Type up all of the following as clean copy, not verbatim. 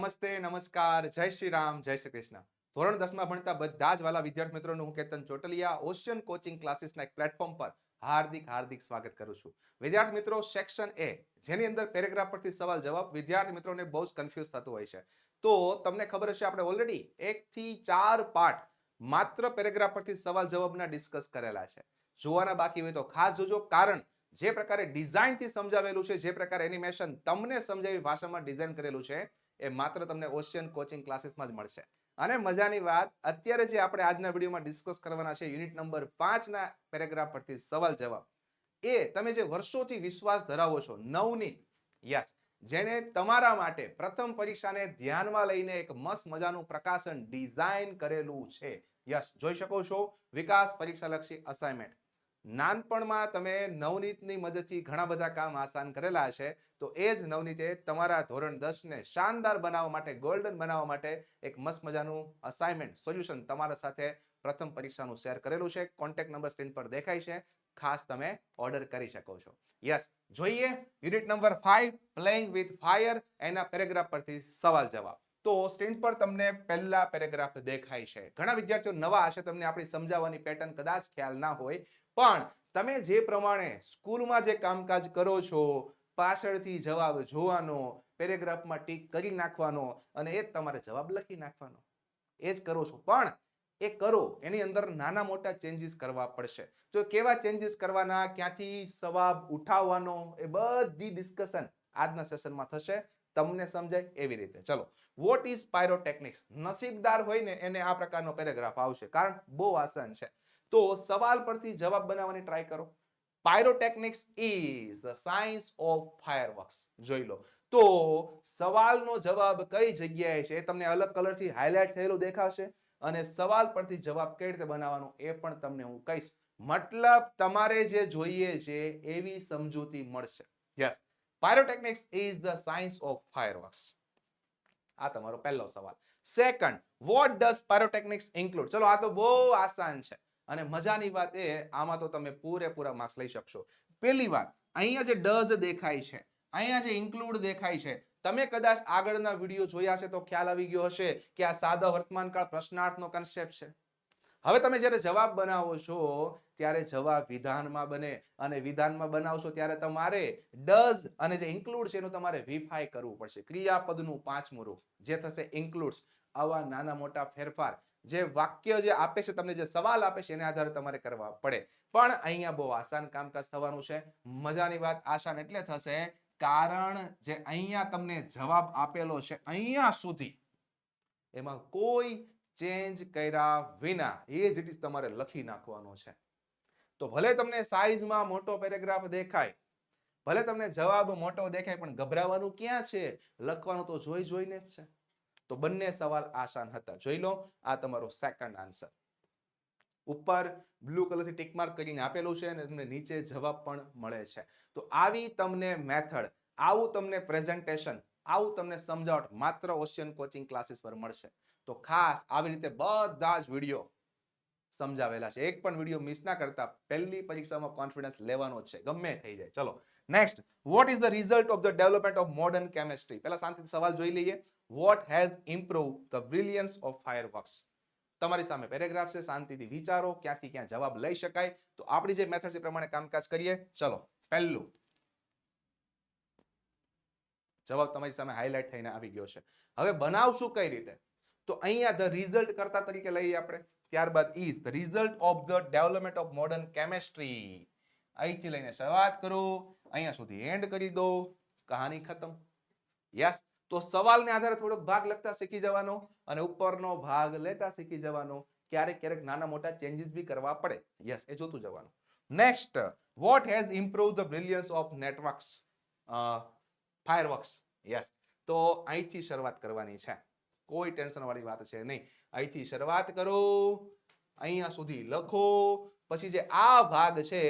નમસ્તે, નમસ્કાર, જય શ્રી રામ, જય શ્રી કૃષ્ણ. ધોરણ 10માં ભણતા બધા જ વાલા વિદ્યાર્થી મિત્રોનું હું કેતન ચોટલિયા ઓશિયન કોચિંગ ક્લાસીસના એક પ્લેટફોર્મ પર હાર્દિક સ્વાગત કરું છું. વિદ્યાર્થી મિત્રો, સેક્શન એ જેની અંદર પેરેગ્રાફ પરથી સવાલ જવાબ વિદ્યાર્થી મિત્રોને બહુ જ કન્ફ્યુઝ થતું હોય છે. તો તમને ખબર હશે આપણે ઓલરેડી 1 થી 4 પાર્ટ માત્ર પેરેગ્રાફ પરથી સવાલ જવાબના ડિસ્કસ કરેલા છે. જોવાના બાકી હોય તો ખાસ જોજો, કારણ જે પ્રકારે ડિઝાઇનથી સમજાવેલું છે, જે પ્રકારે એનિમેશન તમને સમજાવી ભાષામાં ડિઝાઇન કરેલું છે, એ માત્ર તમને ઓશિયન કોચિંગ ક્લાસીસમાં જ મળશે. અને મજાની વાત, અત્યારે જે આપણે આજના વિડીયોમાં ડિસ્કસ કરવાના છે યુનિટ નંબર 5 ના પેરેગ્રાફ પરથી સવાલ જવાબ, એ તમે જે વર્ષોથી વિશ્વાસ ધરાવો છો, નવનીત, યસ, જેણે તમારા માટે પ્રથમ પરીક્ષાને ધ્યાનમાં લઈને એક મસ્ત મજાનું પ્રકાશન ડિઝાઇન કરેલું છે. યસ, જોઈ શકો છો, વિકાસ પરીક્ષાલક્ષી અસાઇનમેન્ટ. નાનપણમાં તમે નવનીતની મદદથી ઘણા બધા કામ આસાન કરેલા છે, તો એ જ નવનીતે તમારા ધોરણ 10 ને શાનદાર બનાવવા માટે, ગોલ્ડન બનાવવા માટે એક મસ્ત મજાનું અસાઇનમેન્ટ સોલ્યુશન તમારા સાથે પ્રથમ પરીક્ષાનું શેર કરેલું છે. કોન્ટેક્ટ નંબર સ્ક્રીન પર દેખાય છે, ખાસ તમે ઓર્ડર કરી શકો છો. યસ, જોઈએ unit number 5 playing with fire, એના પેરેગ્રાફ પરથી સવાલ જવાબ. તો સ્ક્રીન પર તમને પહેલા પેરેગ્રાફ દેખાય છે. ઘણા વિદ્યાર્થીઓ નવા હશે, તમને આપણી સમજાવવાની પેટર્ન કદાચ ખ્યાલ ના હોય, પણ તમે જે પ્રમાણે સ્કૂલમાં જે કામકાજ કરો છો, પાછળથી જવાબ જોવાનો, પેરેગ્રાફમાં ટીક કરી નાખવાનો અને એ જ તમારે જવાબ લખી નાખવાનો, એ જ કરો છો. પણ એ કરો એની અંદર નાના મોટા ચેન્જીસ કરવા પડશે. તો કેવા ચેન્જીસ કરવાના, ક્યાંથી સવાબ ઉઠાવવાનો, એ બધી ડિસ્કશન આજના સેશનમાં થશે, તમને સમજાય એવી રીતે. ચલો, વોટ ઇઝ પાયરોટેકનિક્સ? નસીબદાર હોય ને એને આ પ્રકારનો પેરેગ્રાફ આવશે, કારણ બહુ આસાન છે. તો સવાલ પરથી જવાબ બનાવવાની ટ્રાય કરો. Pyrotechnics is the science of fireworks. જોઈ લો, તો સવાલનો જવાબ કઈ જગ્યાએ છે એ તમને અલગ કલરથી હાઇલાઇટ થયેલું દેખાશે, અને સવાલ પરથી જવાબ કઈ રીતે બનાવવાનો એ પણ તમને હું કહીશ. મતલબ તમારે જે જોઈએ છે એવી સમજૂતી મળશે. Yes, pyrotechnics is the science of fireworks. આ તમારો પહેલો સવાલ. Second, what does pyrotechnics include? ચલો, આ તો બહુ આસાન છે, અને મજાની વાત એ આમાં તો તમે પૂરેપૂરા માર્ક્સ લઈ શકશો. પહેલી વાત, અહીંયા જે ડઝ દેખાય છે, અહીંયા જે ઇન્ક્લુડ દેખાય છે, તમે કદાચ આગળના વિડીયો જોયા છે તો ખ્યાલ આવી ગયો હશે કે આ સાદા વર્તમાનકાળ પ્રશ્નાર્થનો કન્સેપ્ટ છે. હવે તમે જ્યારે જવાબ બનાવો છો ત્યારે જવાબ વિધાનમાં બને, અને વિધાનમાં બનાવશો ત્યારે તમારે ડઝ અને જે ઇન્ક્લુડ છે એનું તમારે વિફાઈ કરવું પડશે. ક્રિયાપદનું પાંચમું રૂપ જે થશે ઇન્ક્લુડ્સ. આવા નાના મોટા ફેરફાર જે વાક્ય જે આપે છે, તમને જે સવાલ આપે છે, એને આધારે તમારે કરવા પડે. પણ અહીંયા બહુ આસાન કામકાજ થવાનું છે. મજાની વાત, આસાન એટલે થશે કારણ જે અહીંયા તમને જવાબ આપેલો છે અહીંયા સુધી, એમાં કોઈ ચેન્જ કર્યા વિના એ જ ઇટ તમારે લખી નાખવાનો છે. તો ભલે તમને સાઈઝમાં મોટો પેરેગ્રાફ દેખાય, ભલે તમને જવાબ મોટો દેખાય, પણ ગભરાવાનું ક્યાં છે? લખવાનું તો જોઈને જ છે. તો બંને સવાલ આસાન હતા. જોઈ લો, આ તમારો સેકન્ડ આન્સર. ઉપર બ્લુ કલરથી ટિક માર્ક કરીને આપેલું છે અને તમને નીચે જવાબ પણ મળે છે. તો આવી તમને મેથડ, આવું તમને પ્રેઝન્ટેશન, આવું તમને સમજાવટ માત્ર ઓશિયન કોચિંગ ક્લાસીસ પર મળશે. તો ખાસ આવી રીતે બધા જ વિડીયો સમજાવેલા છે. એક પણ વિડીયો મિસ ના કરતા. પહેલી પરીક્ષામાં કોન્ફિડન્સ લેવાનો જ છે, ગમે થઈ જાય. ચલો next, what is the result of the development of modern chemistry? પહેલા શાંતિથી સવાલ જોઈ લઈએ. What has improved the brilliance of fireworks? તમારી સામે પેરેગ્રાફ છે, શાંતિથી વિચારો ક્યાંથી ક્યાં જવાબ લઈ શકાય. તો આપણી જે મેથડ છે પ્રમાણે કામકાજ કરીએ. ચલો, પહેલું જવાબ તમારી સામે હાઇલાઇટ થઈને આવી ગયો છે. હવે બનાવશું કઈ રીતે? તો અહીંયા ધ રિઝલ્ટ કરતા તરીકે લઈએ આપણે. ત્યારબાદ is the result of the development of modern chemistry. અહીંથી લઈને શરૂઆત કરો, અહીંયા સુધી એન્ડ કરી દો, કહાની ખતમ. યસ, તો સવાલને આધારે થોડોક ભાગ લખતા શીખી જવાનો અને ઉપરનો ભાગ લેતા શીખી જવાનો. ક્યારેક નાના મોટા ચેન્જીસ બી કરવા પડે. યસ, એ જોતું જવાનું. Next, what has improved the brilliance of networks fireworks? Yes, તો અહીંથી શરૂઆત કરવાની છે. કોઈ ટેન્શન વાળી વાત છે નહીં. અહીંથી શરૂઆત કરો, અહીંયા સુધી લખો, પછી જે આ ભાગ છે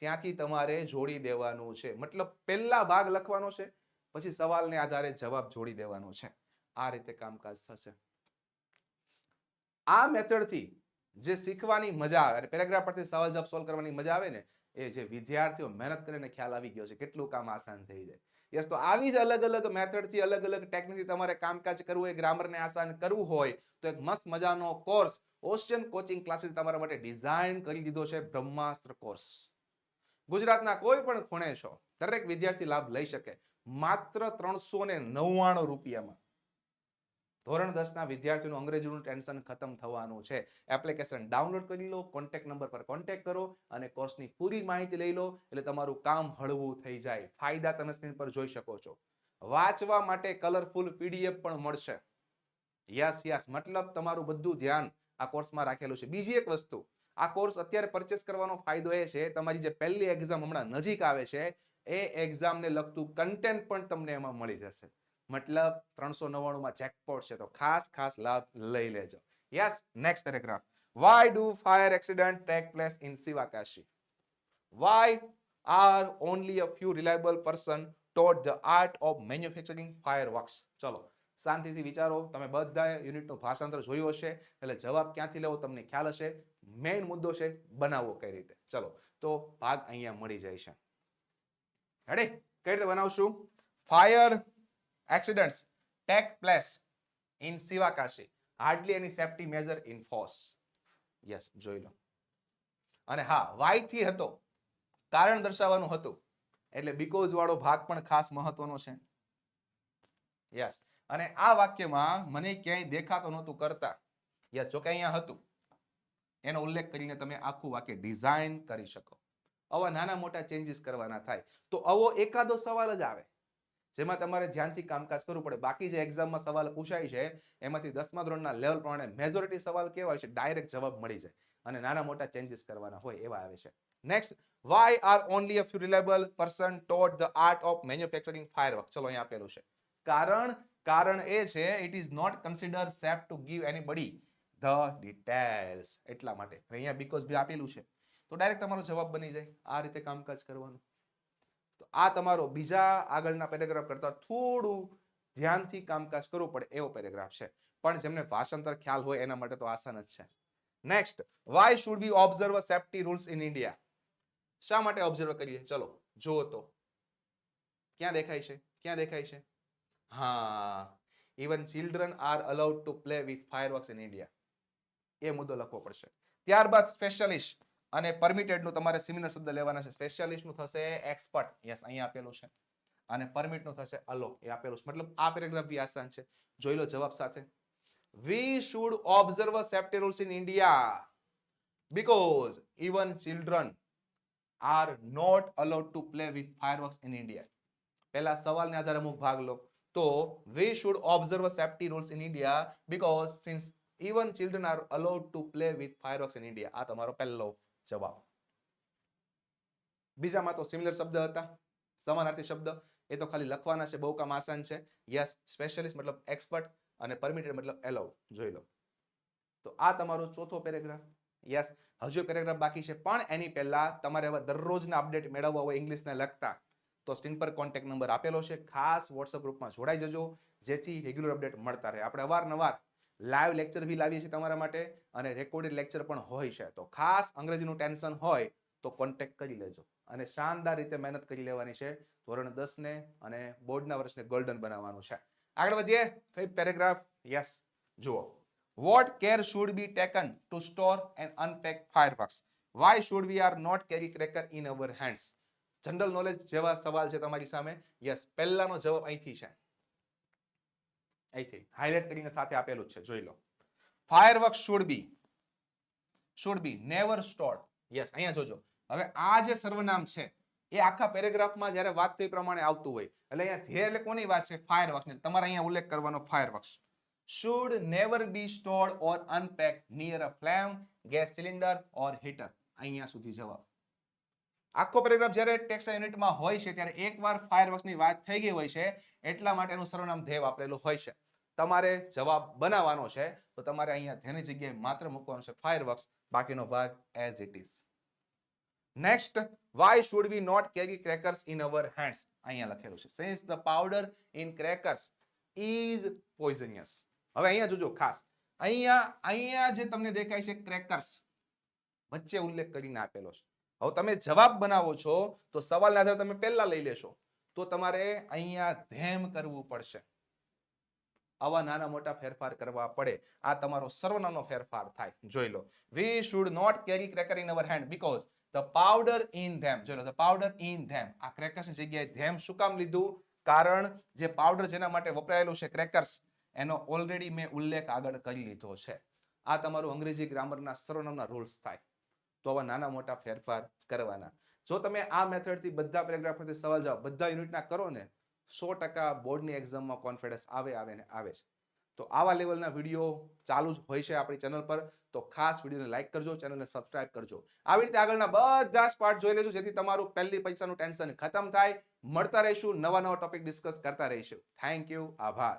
ત્યાંથી તમારે જોડી દેવાનું છે. મતલબ પહેલા ભાગ લખવાનો છે, પછી સવાલને આધારે જવાબ જોડી દેવાનો છે. આ રીતે કામકાજ થશે. આ મેથડથી જે શીખવાની મજા આવે અને પેરેગ્રાફ પરથી સવાલ જવાબ સોલ્વ કરવાની મજા આવે ને, એ જે વિદ્યાર્થીઓ મહેનત કરીને ખ્યાલ આવી ગયો છે કેટલું કામ આસાન થઈ જાય. યસ, તો આવી જ અલગ અલગ મેથડથી અલગ અલગ ટેકનિકથી તમારે કામકાજ કરવું હોય, ગ્રામરને આસાન કરવું હોય તો એક મસ્ત મજાનો કોર્સ ઓશિયન કોચિંગ ક્લાસીસ તમારા માટે ડિઝાઇન કરી દીધો છે, બ્રહ્માસ્ત્ર કોર્સ. ગુજરાતના કોઈ પણ ખૂણે છો, દરેક વિદ્યાર્થી લાભ લઈ શકે માત્ર 399 રૂપિયામાં. ધોરણ 10 ના વિદ્યાર્થીઓનું અંગ્રેજીનું ટેન્શન ખતમ થવાનું છે. એપ્લિકેશન ડાઉનલોડ કરી લો, કોન્ટેક્ટ નંબર પર કોન્ટેક્ટ કરો અને કોર્સની પૂરી માહિતી લઈ લો એટલે તમારું કામ હળવું થઈ જાય. ફાયદા તમે સ્ક્રીન પર જોઈ શકો છો. વાંચવા માટે કલરફુલ પીડીએફ પણ મળશે. યસ યસ, મતલબ તમારું બધું ધ્યાન આ કોર્સમાં રાખેલું છે. બીજી એક વસ્તુ, આ કોર્સ અત્યારે પરચેસ કરવાનો ફાયદો એ છે, તમારી જે પહેલી એક્ઝામ હમણાં નજીક આવે છે એ એક્ઝામને લગતું કન્ટેન્ટ પણ તમને એમાં મળી જશે. મતલબ 399 માં જેકપોટ છે, તો ખાસ લાભ લઈ લેજો. Yes, next paragraph. Why do fire accident take place in Sivakashi? Why are only a few reliable person taught the art of manufacturing fireworks? ચલો શાંતિથી વિચારો. તમે બધા યુનિટનું ભાષાંતર જોયું હશે એટલે જવાબ ક્યાંથી લેવો તમને ખ્યાલ હશે. મેઇન મુદ્દો છે બનાવવો કઈ રીતે. ચલો તો ભાગ અહીંયા મળી જાય છે. રેડી? કઈ રીતે બનાવશું? Fire accidents take place in Sivakashi. Hardly any safety measure in force. Yes, જોઈ લો. અને હા, વાય થી હતો, કારણ દર્શાવવાનું હતું એટલે બીકોઝ વાળો ભાગ પણ ખાસ મહત્વનો છે. યસ, અને આ વાક્યમાં મને ક્યાંય દેખાતો નહોતું કરતા. યસ, જો કે અહીંયા હતું એનો ઉલ્લેખ કરીને તમે આખું વાક્ય ડિઝાઇન કરી શકો. આવા નાના મોટા ચેન્જીસ કરવાના થાય તો આવો એકાદો સવાલ જ આવે જેમાં તમારે ધ્યાનથી કામકાજ કરવું પડે. બાકી જે એક્ઝામમાં સવાલ પૂછાય છે એમાંથી 10મા ધોરણના લેવલ પ્રમાણે મેજોરિટી સવાલ કેવા હોય છે, ડાયરેક્ટ જવાબ મળી જાય અને નાના મોટા ચેન્જીસ કરવાના હોય એવા આવે છે. Next, why are only a few reliable person taught the art of manufacturing fireworks? ચલો અહીં આપેલું છે કારણ એ છે it is not considered safe to give anybody the details. એટલા માટે અહીંયા because બી આપેલું છે તો ડાયરેક્ટ તમારો જવાબ બની જાય. આ રીતે કામકાજ કરવાનું. તો આ તમારો બીજા આગળના પેરેગ્રાફ કરતા થોડું ધ્યાનથી કામકાજ કરવું પડે એવો પેરેગ્રાફ છે, પણ જેમને ભાષાંતર ખ્યાલ હોય એના માટે તો આસાન જ છે. Next, why should we observe safety rules in India? શા માટે ઓબ્ઝર્વ કરીએ? ચલો જુઓ તો ક્યાં દેખાય છે? હા, even children are allowed to play with fireworks in India. એ મુદ્દો લખવો પડશે. ત્યારબાદ સ્પેશિયાલિસ્ટ અને પરમિટેડ નું તમારે સિમિલર શબ્દ લેવાના છે. સ્પેશિયાલિસ્ટ નું થશે એક્સપર્ટ. યસ, અહીંયા આપેલું છે. અને પરમિટ નું થશે અલો. એ આપેલું છે. મતલબ આ પેરેગ્રાફ બી આસાન છે. જોઈ લો જવાબ સાથે. We should observe safety rules in India because even children are not allowed to play with fireworks in India. પહેલા સવાલને આધારે અમુક ભાગ લો તો we should observe safety rules in India because since even children are allowed to play with fireworks in India. આ તમારો પહેલો જવાબ. બીજામાં તો સિમિલર શબ્દ હતા, સમાનાર્થી શબ્દ, એ તો ખાલી લખવાના છે, બહુ કામ આસાન છે. યસ, સ્પેશિયાલિસ્ટ મતલબ એક્સપર્ટ અને પરમિટેડ મતલબ એલાઉડ. જોઈ લો. તો આ તમારો ચોથો પેરેગ્રાફ. યસ, હજુ પેરેગ્રાફ બાકી છે પણ એની પહેલા તમારે હવે દરરોજના અપડેટ મેળવવા હોય ઇંગ્લિશને લગતા તો સ્ક્રીન પર કોન્ટેક્ટ નંબર આપેલો છે. ખાસ વોટ્સઅપ ગ્રુપમાં જોડાઈ જજો જેથી રેગ્યુલર અપડેટ મળતા રહે. આપણે અવારનવાર લાઈવ લેક્ચર બી લાવીએ છીએ તમારા માટે અને રેકોર્ડેડ લેક્ચર પણ હોય છે. તો ખાસ અંગ્રેજીનું ટેન્શન હોય તો કોન્ટેક્ટ કરી લેજો અને શાનદાર રીતે મહેનત કરી લેવાની છે. ધોરણ 10 ને અને બોર્ડના વર્ષને ગોલ્ડન બનાવવાનું છે. આગળ વધીએ. Fifth paragraph. યસ, જુઓ. What care should be taken to store and unpack fireworks? Why should we are not carry cracker in our hands? General knowledge જેવા સવાલ છે તમારી સામે. યસ, પહેલાનો જવાબ અહીંથી છે. અહીંથી હાઇલાઇટ કરીને સાથે આપેલું છે, જોઈ લો. Fireworks should be never stored. Yes, અહીંયા જોજો. હવે આ જે સર્વનામ છે એ આખા પેરેગ્રાફમાં જ્યારે વાત થઈ પ્રમાણે આવતું હોય એટલે અહીંયા ધ્યેય એટલે કોની વાત છે? ફાયરવર્ક્સ ને. તમારે અહીંયા ઉલ્લેખ કરવાનો fireworks. Should never be stored or unpacked near a flame, gas cylinder or heater. અહીંયા સુધી જવાબ. આખો પેરેગ્રાફ જ્યારે ટેક્સ્ટ યુનિટમાં હોય છે ત્યારે એકવાર ફાયરવર્ક્સની વાત થઈ ગઈ હોય છે એટલા માટે એનું સર્વનામ ધ્યેય વાપરેલું હોય છે. તમારે જવાબ બનાવવાનો છે તો તમારે અહીંયા ધ્યેયની જગ્યાએ માત્ર મૂકવાનું છે ફાયરવર્ક્સ, બાકીનો ભાગ as it is. Next, why should we not carry crackers in our hands? અહીંયા લખેલું છે since the powder in crackers is poisonous. હવે અહીંયા જોજો ખાસ, અહીંયા જે તમને દેખાય છે ક્રેકર્સ, વચ્ચે ઉલ્લેખ કરીને આપેલો છે. હવે તમે જવાબ બનાવો છો તો સવાલના આધારે તમે પહેલા લઈ લેશો, તો તમારે અહીંયા ધેમ કરવું પડશે. આવા નાના મોટા ફેરફાર કરવા પડે. આ તમારો સર્વનામનો ફેરફાર થાય. જોઈ લો, we should not carry cracker in our hand because the powder in them. જોઈ લો, ધ પાવડર ઇન ધેમ. આ ક્રેકર્સની જગ્યાએ ધેમ શું કામ લીધું? કારણ જે પાવડર જેના માટે વપરાયેલું છે ક્રેકર્સ, એનો ઓલરેડી મેં ઉલ્લેખ આગળ કરી લીધો છે. આ તમારું અંગ્રેજી ગ્રામરના સર્વનામના રૂલ્સ થાય. તો આવા નાના મોટા ફેરફાર કરવાના. જો તમે આ મેથડથી બધા પેરેગ્રાફ પરથી સવાલ જવાબ બધા યુનિટના કરો ને, 100% બોર્ડની એક્ઝામમાં કોન્ફિડન્સ આવે છે. તો આવા લેવલના વિડીયો ચાલુ જ હોય છે આપણી ચેનલ પર. તો ખાસ વિડીયોને લાઈક કરજો, ચેનલને સબસ્ક્રાઇબ કરજો. આવી રીતે આગળના બધા જ પાર્ટ જોઈ લેજો, જેથી તમારું પહેલી પરીક્ષાનું ટેન્શન ખતમ થાય. મળતા રહીશું, નવા ટોપિક ડિસ્કસ કરતા રહીશું. થેન્ક યુ, આભાર.